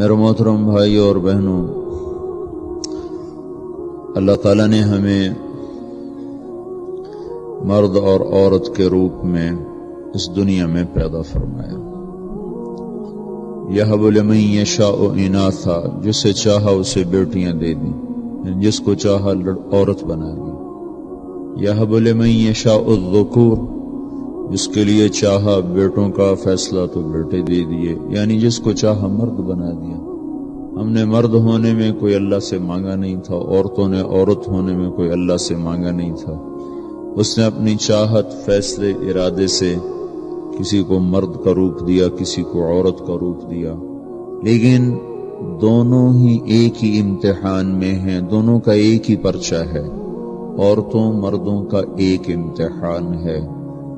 میرے محترم بھائی اور بہنوں، اللہ تعالیٰ نے ہمیں مرد اور عورت کے روپ میں اس دنیا میں پیدا فرمایا۔ یہب لمن یشاء اناثا، جسے چاہا اسے بیٹیاں دے دیں، جس کو چاہا عورت بنا دی۔ یہب لمن یشاء الذکور، جس کے لیے چاہا بیٹوں کا فیصلہ تو بیٹے دے دیے، یعنی جس کو چاہا مرد بنا دیا۔ ہم نے مرد ہونے میں کوئی اللہ سے مانگا نہیں تھا، عورتوں نے عورت ہونے میں کوئی اللہ سے مانگا نہیں تھا۔ اس نے اپنی چاہت، فیصلے، ارادے سے کسی کو مرد کا روپ دیا، کسی کو عورت کا روپ دیا، لیکن دونوں ہی ایک ہی امتحان میں ہیں، دونوں کا ایک ہی پرچہ ہے۔ عورتوں مردوں کا ایک امتحان ہے،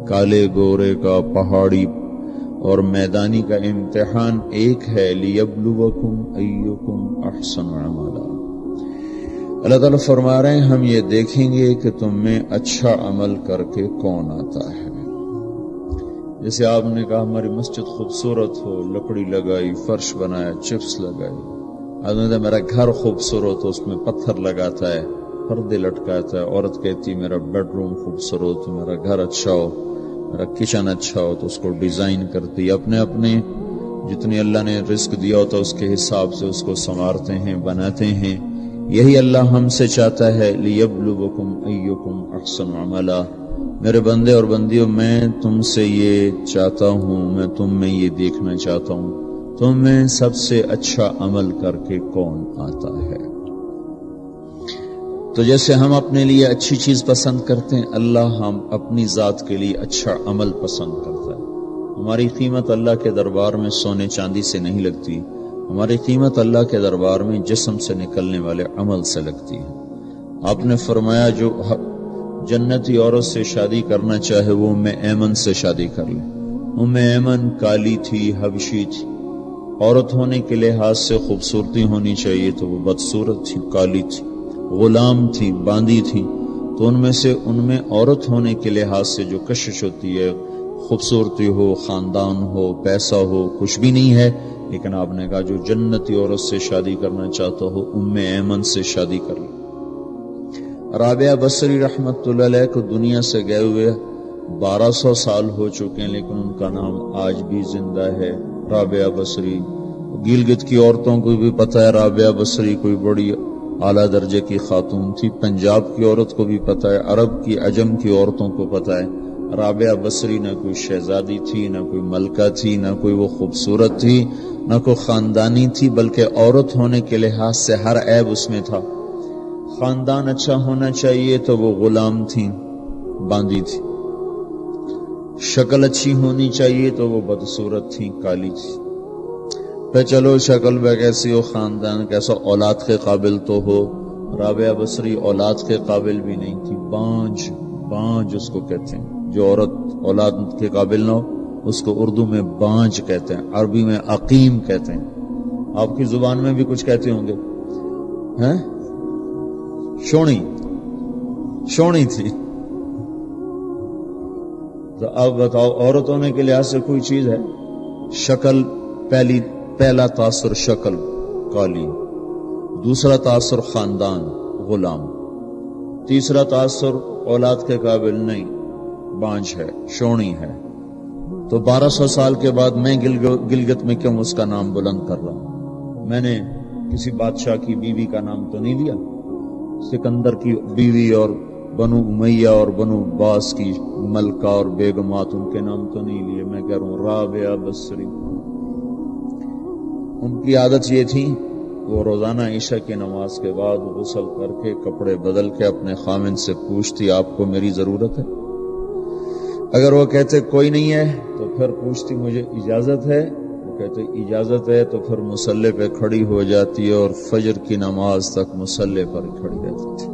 کالے گورے کا، پہاڑی اور میدانی کا امتحان ایک ہے، لیبلوکم ایکم احسن عملا۔ اللہ تعالیٰ فرما رہے ہیں ہم یہ دیکھیں گے کہ تم میں اچھا عمل کر کے کون آتا ہے۔ جیسے آپ نے کہا ہماری مسجد خوبصورت ہو، لکڑی لگائی، فرش بنایا، چپس لگائی۔ آدمی کہتا میرا گھر خوبصورت ہو، اس میں پتھر لگاتا ہے، پردے لٹکاتا ہے۔ عورت کہتی میرا بیڈ روم خوبصورت ہو، میرا گھر اچھا ہو، میرا کچن اچھا ہو، تو اس کو ڈیزائن کرتی، اپنے اپنے جتنی اللہ نے رزق دیا ہوتا اس کے حساب سے اس کو سنوارتے ہیں، بناتے ہیں۔ یہی اللہ ہم سے چاہتا ہے، لیبلوکم ایکم احسن عملا۔ میرے بندے اور بندیوں، میں تم سے یہ چاہتا ہوں، میں تم میں یہ دیکھنا چاہتا ہوں، تم میں سب سے اچھا عمل کر کے کون آتا ہے۔ تو جیسے ہم اپنے لیے اچھی چیز پسند کرتے ہیں، اللہ ہم اپنی ذات کے لیے اچھا عمل پسند کرتا ہے۔ ہماری قیمت اللہ کے دربار میں سونے چاندی سے نہیں لگتی، ہماری قیمت اللہ کے دربار میں جسم سے نکلنے والے عمل سے لگتی ہے۔ آپ نے فرمایا جو جنتی عورت سے شادی کرنا چاہے وہ ام ایمن سے شادی کر لے۔ ام ایمن کالی تھی، حبشی تھی، عورت ہونے کے لحاظ سے خوبصورتی ہونی چاہیے تو وہ بدصورت تھی، کالی تھی، غلام تھی، باندی تھی۔ تو ان میں عورت ہونے کے لحاظ سے جو کشش ہوتی ہے، خوبصورتی ہو، خاندان ہو، پیسہ ہو، کچھ بھی نہیں ہے، لیکن آپ نے کہا جو جنتی عورت سے شادی کرنا چاہتا ہو ام ایمن سے شادی کر لے۔ رابعہ بصری رحمت اللہ علیہ کو دنیا سے گئے ہوئے 1200 سال ہو چکے ہیں، لیکن ان کا نام آج بھی زندہ ہے، رابعہ بصری۔ گلگت کی عورتوں کو بھی پتہ ہے رابعہ بصری کوئی بڑی اعلیٰ درجے کی خاتون تھی، پنجاب کی عورت کو بھی پتہ ہے، عرب کی، عجم کی عورتوں کو پتہ ہے رابعہ بصری نہ کوئی شہزادی تھی، نہ کوئی ملکہ تھی، نہ کوئی وہ خوبصورت تھی، نہ کوئی خاندانی تھی، بلکہ عورت ہونے کے لحاظ سے ہر عیب اس میں تھا۔ خاندان اچھا ہونا چاہیے تو وہ غلام تھی، باندی تھی۔ شکل اچھی ہونی چاہیے تو وہ بدصورت تھی، کالی تھی۔ پہ چلو شکل بہ کیسی ہو، خاندان کیسا، اولاد کے قابل تو ہو۔ رابعہ بصری اولاد کے قابل بھی نہیں تھی، بانج اس کو کہتے ہیں، جو عورت اولاد کے قابل نہ ہو اس کو اردو میں بانج کہتے ہیں، عربی میں عقیم کہتے ہیں۔ آپ کی زبان میں بھی کچھ کہتے ہوں گے، ہیں؟ شونی تھی۔ تو اب بتاؤ عورت ہونے کے لحاظ سے کوئی چیز ہے؟ شکل، پہلا تاثر شکل، کالی، دوسرا تاثر خاندان، غلام، تیسرا تاثر اولاد کے قابل نہیں، بانج ہے، شونی ہے۔ تو 1200 سال کے بعد میں گلگت میں کیوں اس کا نام بلند کر رہا ہوں؟ میں نے کسی بادشاہ کی بیوی کا نام تو نہیں لیا، سکندر کی بیوی اور بنو امیہ اور بنو عباس کی ملکہ اور بیگمات، ان کے نام تو نہیں لیے۔ میں کہہ رہا ہوں رابعہ بصری، ان کی عادت یہ تھی وہ روزانہ عشاء کی نماز کے بعد غسل کر کے کپڑے بدل کے اپنے خامن سے پوچھتی آپ کو میری ضرورت ہے؟ اگر وہ کہتے کوئی نہیں ہے تو پھر پوچھتی مجھے اجازت ہے؟ وہ کہتے اجازت ہے تو پھر مصلی پہ کھڑی ہو جاتی ہے اور فجر کی نماز تک مصلی پر کھڑی رہتی تھی۔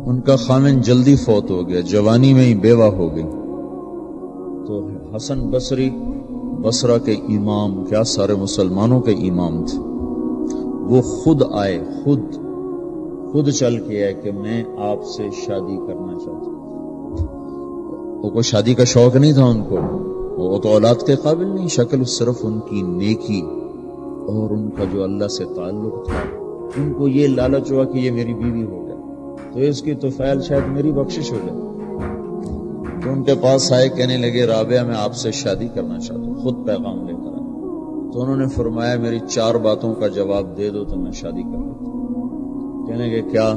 ان کا خامن جلدی فوت ہو گیا، جوانی میں ہی بیوہ ہو گئی۔ تو حسن بصری بصرہ کے امام، کیا سارے مسلمانوں کے امام تھے، وہ خود آئے، خود چل کے آئے کہ میں آپ سے شادی کرنا چاہتا ہوں۔ وہ کوئی شادی کا شوق نہیں تھا ان کو، وہ تو اولاد کے قابل نہیں، شکل صرف ان کی نیکی اور ان کا جو اللہ سے تعلق تھا، ان کو یہ لالچ ہوا کہ یہ میری بیوی ہو جائے تو اس کی طفیل شاید میری بخشش ہو جائے، تو ان کے پاس آئے، کہنے لگے رابعہ میں آپ سے شادی کرنا چاہتا ہوں، خود پیغام لے کر آئے۔ تو انہوں نے فرمایا میری 4 باتوں کا جواب دے دو تو میں شادی کر لیتا ہوں۔ کہنے لگے کیا؟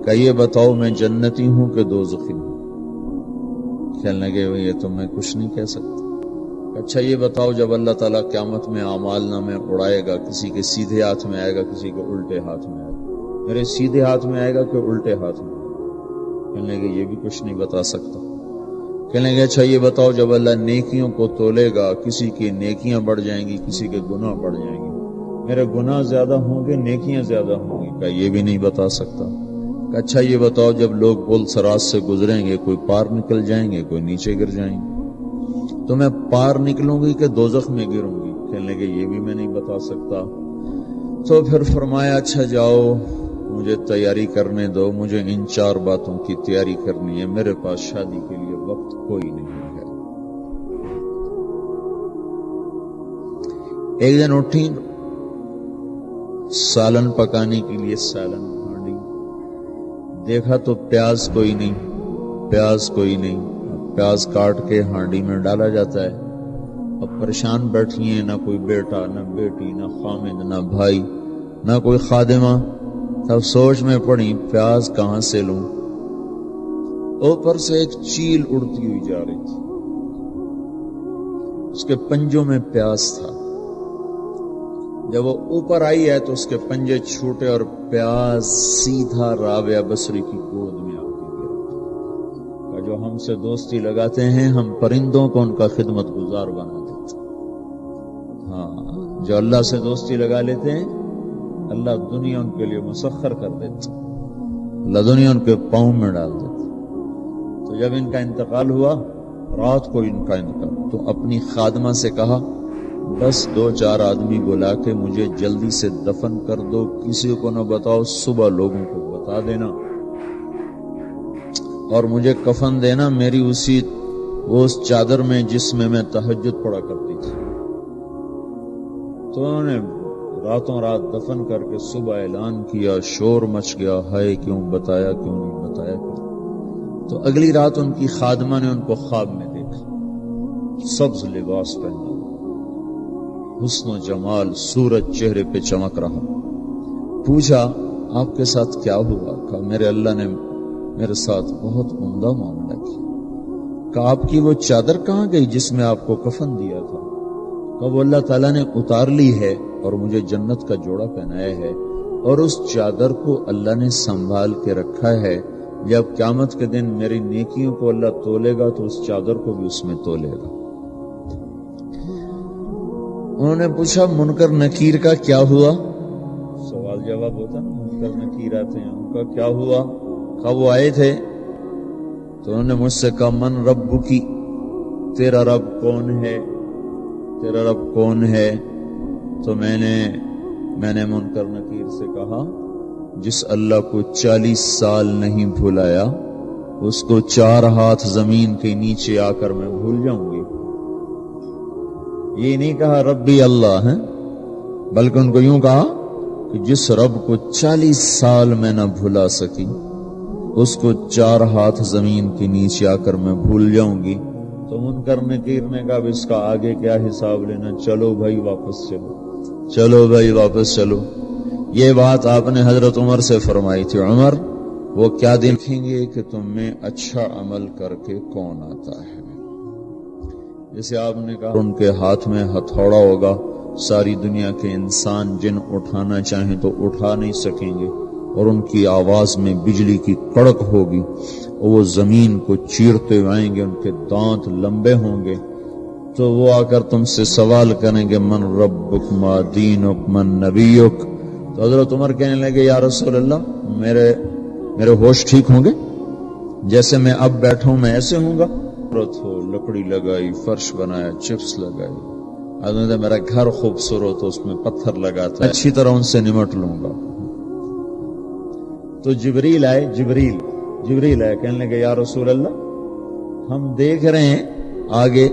کہ یہ بتاؤ میں جنتی ہوں کہ دوزخی ہوں؟ کہنے لگے یہ تو میں کچھ نہیں کہہ سکتا۔ اچھا یہ بتاؤ جب اللہ تعالیٰ قیامت میں اعمال نامے اڑائے گا، کسی کے سیدھے ہاتھ میں آئے گا، کسی کے الٹے ہاتھ میں آئے گا، میرے سیدھے ہاتھ میں آئے گا کہ الٹے ہاتھ میں آئے گا؟ کہنے لگے یہ بھی کچھ نہیں بتا سکتا۔ کہنے لگے اچھا یہ بتاؤ جب اللہ نیکیوں کو تولے گا، کسی کی نیکیاں بڑھ جائیں گی، کسی کے گناہ بڑھ جائیں گے، میرے گناہ زیادہ ہوں گے نیکیاں زیادہ ہوں گی؟ کہ یہ بھی نہیں بتا سکتا۔ کہ اچھا یہ بتاؤ جب لوگ پل صراط سے گزریں گے، کوئی پار نکل جائیں گے، کوئی نیچے گر جائیں گے، تو میں پار نکلوں گی کہ دوزخ میں گروں گی؟ کہنے لگے یہ بھی میں نہیں بتا سکتا۔ تو پھر فرمایا اچھا جاؤ مجھے تیاری کرنے دو، مجھے ان 4 باتوں کی تیاری کرنی ہے، میرے پاس شادی کے لیے وقت کوئی نہیں ہے۔ ایک دن اٹھی، سالن پکانے کے لیے سالن ہانڈی، دیکھا تو پیاز کوئی نہیں، پیاز کوئی نہیں، پیاز کاٹ کے ہانڈی میں ڈالا جاتا ہے۔ اب پریشان بیٹھی ہیں، نہ کوئی بیٹا نہ بیٹی نہ خامد نہ بھائی نہ کوئی خادمہ، تب سوچ میں پڑی پیاز کہاں سے لوں؟ اوپر سے ایک چیل اڑتی ہوئی جا رہی تھی، اس کے پنجوں میں پیاز تھا، جب وہ اوپر آئی ہے تو اس کے پنجے چھوٹے اور پیاز سیدھا رابعہ بصری کی گود میں جو ہم سے دوستی لگاتے ہیں ہم پرندوں کو ان کا خدمت گزار بنا دیتے ہیں۔ ہاں جو اللہ سے دوستی لگا لیتے ہیں اللہ دنیا ان کے لیے مسخر کر دیتے، اللہ دنیا ان کے پاؤں میں ڈال دیتے۔ تو جب ان کا انتقال ہوا، رات کو ان کا انتقال، تو اپنی خادمہ سے کہا بس 2-4 آدمی بلا کے مجھے جلدی سے دفن کر دو، کسی کو نہ بتاؤ، صبح لوگوں کو بتا دینا، اور مجھے کفن دینا میری اس چادر میں جس میں میں تہجد پڑھا کرتی تھی۔ تو انہوں نے راتوں رات دفن کر کے صبح اعلان کیا، شور مچ گیا، ہائے کیوں بتایا، کیوں نہیں بتایا۔ تو اگلی رات ان کی خادمہ نے ان کو خواب میں دیکھا، سبز لباس پہنا، حسن و جمال، سورج چہرے پہ چمک رہا۔ پوچھا آپ کے ساتھ کیا ہوا؟ کہا میرے اللہ نے میرے ساتھ بہت عمدہ معاملہ کیا۔ کہ آپ کی وہ چادر کہاں گئی جس میں آپ کو کفن دیا تھا؟ کہ وہ اللہ تعالیٰ نے اتار لی ہے اور مجھے جنت کا جوڑا پہنایا ہے، اور اس چادر کو اللہ نے سنبھال کے رکھا ہے، جب قیامت کے دن میری نیکیوں کو اللہ تولے گا تو اس چادر کو بھی اس میں تولے گا۔ انہوں نے پوچھا منکر نکیر کا کیا ہوا؟ سوال جواب ہوتا نا، منکر نکیر آتے ہیں، ان کا کیا ہوا؟ کب وہ آئے تھے تو انہوں نے مجھ سے کہا من رب کی، تیرا رب کون ہے، تیرا رب کون ہے؟ تو میں نے منکر نکیر سے کہا جس اللہ کو 40 سال نہیں بھلایا اس کو 4 ہاتھ زمین کے نیچے آ کر میں بھول جاؤں گی۔ یہ نہیں کہا ربی اللہ ہے، بلکہ ان کو یوں کہا کہ جس رب کو 40 سال میں نہ بھلا سکی اس کو 4 ہاتھ زمین کے نیچے آ کر میں بھول جاؤں گی۔ تو منکر نکیر نے کہا اب اس کا آگے کیا حساب لینا، چلو بھائی واپس چلو، چلو بھائی واپس چلو۔ یہ بات آپ نے حضرت عمر سے فرمائی تھی، عمر وہ کیا دیکھیں گے کہ تم میں اچھا عمل کر کے کون آتا ہے۔ جیسے آپ نے کہا ان کے ہاتھ میں ہتھوڑا ہوگا، ساری دنیا کے انسان جن اٹھانا چاہیں تو اٹھا نہیں سکیں گے، اور ان کی آواز میں بجلی کی کڑک ہوگی، اور وہ زمین کو چیرتے ہوئے آئیں گے، ان کے دانت لمبے ہوں گے، تو وہ آ کر تم سے سوال کریں گے من ربک ما دینک من نبیک۔ تو حضرت عمر کہنے لگے یا رسول اللہ میرے ہوش ٹھیک ہوں گے، جیسے میں اب بیٹھا ہوں میں ایسے ہوں گا؟ ہو لکڑی لگائی، فرش بنایا، چپس لگائی، حضرت میرا گھر خوبصورت ہو اس میں پتھر لگاتا ہے، اچھی طرح ان سے نمٹ لوں گا۔ تو جبریل آئے، جبریل آئے، کہنے لگے یا رسول اللہ ہم دیکھ رہے ہیں آگے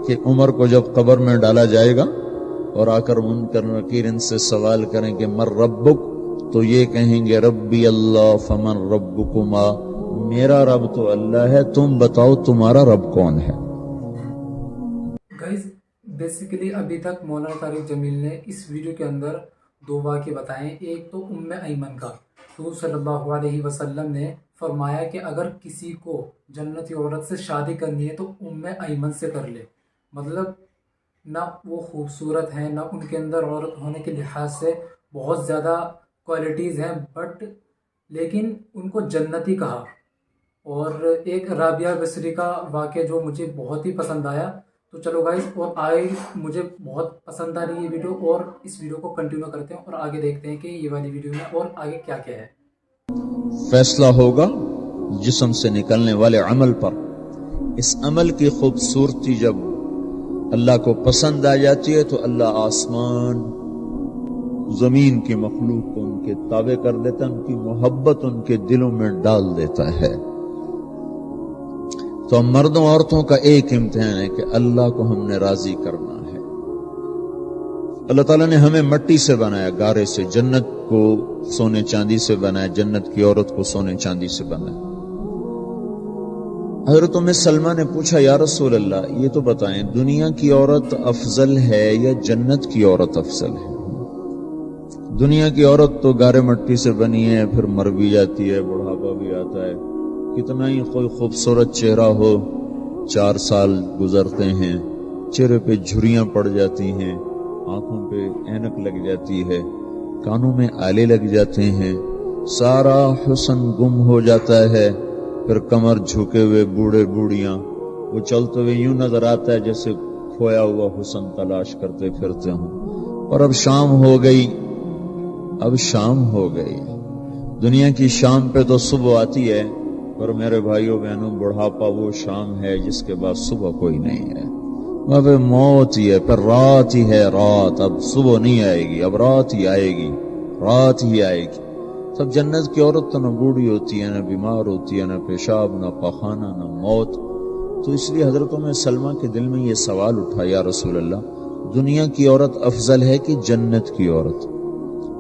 کہ عمر کو جب قبر میں ڈالا جائے گا اور آ کر منکر نکیر ان سے سوال کریں کہ مر ربک، تو یہ کہیں گے ربی اللہ فمن ربکما، میرا رب تو اللہ ہے، تم بتاؤ تمہارا رب کون ہے؟ گائز بیسیکلی ابھی تک مولانا طارق جمیل نے اس ویڈیو کے اندر دو واقعے بتائے ہیں۔ ایک تو ام ایمن کا، حضور صلی اللہ علیہ وسلم نے فرمایا کہ اگر کسی کو جنتی عورت سے شادی کرنی ہے تو ام ایمن سے کر لے۔ مطلب نہ وہ خوبصورت ہیں، نہ ان کے اندر عورت ہونے کے لحاظ سے بہت زیادہ کوالٹیز ہیں، بٹ لیکن ان کو جنتی کہا۔ اور ایک رابعہ بصری کا واقعہ جو مجھے بہت ہی پسند آیا، تو چلو گائز، اور آگے مجھے بہت پسند آ رہی ہے یہ ویڈیو، اور اس ویڈیو کو کنٹینیو کرتے ہیں اور آگے دیکھتے ہیں کہ یہ والی ویڈیو میں اور آگے کیا کیا ہے۔ فیصلہ ہوگا جسم سے نکلنے والے عمل پر۔ اس عمل کی خوبصورتی جب اللہ کو پسند آ جاتی ہے تو اللہ آسمان زمین کی مخلوق کو ان کے تابع کر دیتا ہے، ان کی محبت ان کے دلوں میں ڈال دیتا ہے۔ تو مردوں عورتوں کا ایک امتحان ہے کہ اللہ کو ہم نے راضی کرنا ہے۔ اللہ تعالیٰ نے ہمیں مٹی سے بنایا، گارے سے، جنت کو سونے چاندی سے بنایا، جنت کی عورت کو سونے چاندی سے بنایا۔ حضرت ام سلمہ نے پوچھا یا رسول اللہ یہ تو بتائیں دنیا کی عورت افضل ہے یا جنت کی عورت افضل ہے؟ دنیا کی عورت تو گارے مٹی سے بنی ہے، پھر مر بھی جاتی ہے، بڑھاپا بھی آتا ہے، کتنا ہی کوئی خوبصورت چہرہ ہو 4 سال گزرتے ہیں، چہرے پہ جھریاں پڑ جاتی ہیں، آنکھوں پہ اینک لگ جاتی ہے، کانوں میں آلے لگ جاتے ہیں، سارا حسن گم ہو جاتا ہے، پھر کمر جھکے ہوئے بوڑھے بوڑھیاں، وہ چلتے ہوئے یوں نظر آتا ہے جیسے کھویا ہوا حسن تلاش کرتے پھرتے ہوں۔ اور اب شام ہو گئی، اب شام ہو گئی، دنیا کی شام پہ تو صبح آتی ہے، پر میرے بھائیوں بہنوں بڑھاپا وہ شام ہے جس کے بعد صبح کوئی نہیں ہے، اب موت ہی ہے، پھر رات ہی ہے، رات، اب صبح نہیں آئے گی، اب رات ہی آئے گی، رات ہی آئے گی۔ سب جنت کی عورت تو نہ بوڑھی ہوتی ہے، نہ بیمار ہوتی ہے، نہ پیشاب، نہ پخانہ، نہ موت۔ تو اس لیے حضرت ام سلمہ کے دل میں یہ سوال اٹھا یا رسول اللہ دنیا کی عورت افضل ہے کہ جنت کی عورت؟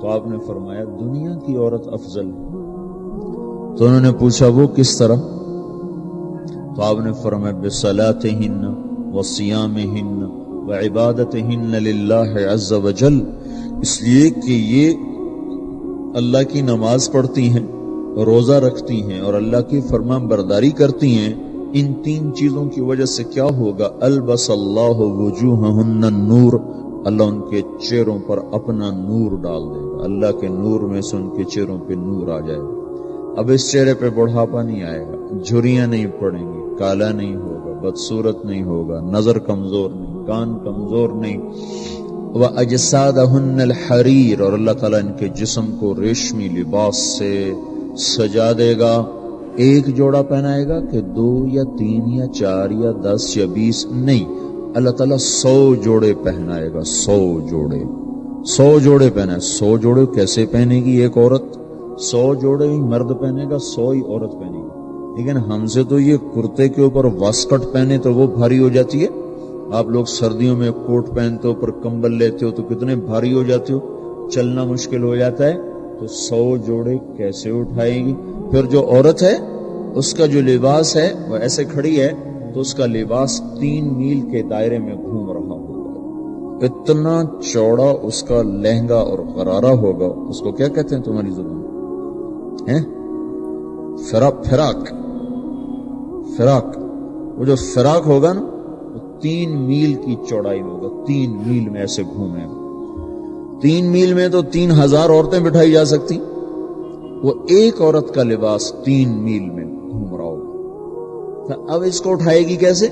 تو آپ نے فرمایا دنیا کی عورت افضل ہے۔ تو انہوں نے پوچھا وہ کس طرح؟ تو آپ نے فرمایا بصلاتہن وصیامہن وعبادتہن للہ عز وجل، اس لیے کہ یہ اللہ کی نماز پڑھتی ہیں، روزہ رکھتی ہیں اور اللہ کی فرمان برداری کرتی ہیں۔ ان 3 چیزوں کی وجہ سے کیا ہوگا؟ البس اللہ وجوہہن النور، اللہ ان کے چہروں پر اپنا نور ڈال دے گا، اللہ کے نور میں سے ان کے چہروں پہ نور آ جائے گا۔ اب اس چہرے پہ بڑھاپا نہیں آئے گا، جھریاں نہیں پڑیں گی، کالا نہیں ہوگا، بدصورت نہیں ہوگا، نظر کمزور نہیں، کان کمزور نہیں۔ وَأَجْسَادَهُنَّ الْحَرِيرُ، اور اللہ تعالیٰ ان کے جسم کو ریشمی لباس سے سجا دے گا۔ ایک جوڑا پہنائے گا کہ 2 یا 3 یا 4 یا 10 یا 20 نہیں، اللہ تعالیٰ 100 جوڑے پہنائے گا، 100 جوڑے، 100 جوڑے پہنائے۔ 100 جوڑے کیسے پہنے گی ایک عورت؟ 100 جوڑے ہی مرد پہنے گا، 100 ہی عورت پہنے گی۔ لیکن ہم سے تو یہ کرتے کے اوپر واسکٹ پہنے تو وہ بھاری ہو جاتی ہے، آپ لوگ سردیوں میں کوٹ پہنتے ہو پر کمبل لیتے ہو تو کتنے بھاری ہو جاتے ہو، چلنا مشکل ہو جاتا ہے۔ تو 100 جوڑے کیسے اٹھائے گی؟ پھر جو عورت ہے اس کا جو لباس ہے وہ ایسے کھڑی ہے تو اس کا لباس 3 میل کے دائرے میں گھوم رہا ہوگا، اتنا چوڑا اس کا لہنگا اور غرارہ ہوگا۔ اس کو کیا کہتے ہیں تمہاری زبان میں؟ فراق۔ وہ جو فراق ہوگا نا 3 میل کی چوڑائی ہوگا، 3 میل میں ایسے گھومے گا۔ 3 میل میں تو 3000 عورتیں بٹھائی جا سکتی، وہ ایک عورت کا لباس 3 میل میں گھوم رہا ہوگا۔ اب اس کو اٹھائے گی کیسے؟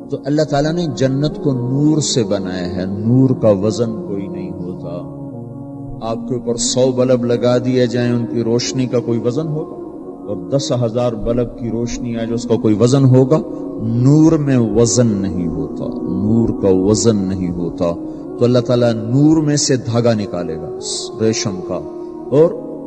تو اللہ تعالیٰ نے جنت کو نور سے بنایا ہے، نور کا وزن کوئی نہیں ہوتا۔ آپ کے اوپر 100 بلب لگا دیا جائیں، ان کی روشنی کا کوئی وزن ہوگا؟ اور 10,000 بلب کی روشنی آئے جو اس کا کوئی وزن ہوگا؟ نور میں وزن نہیں ہوتا، نور کا وزن نہیں ہوتا۔ تو اللہ تعالیٰ نور میں سے دھاگا نکالے گا ریشم کا، اور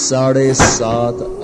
7.5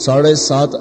7.5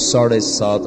7.5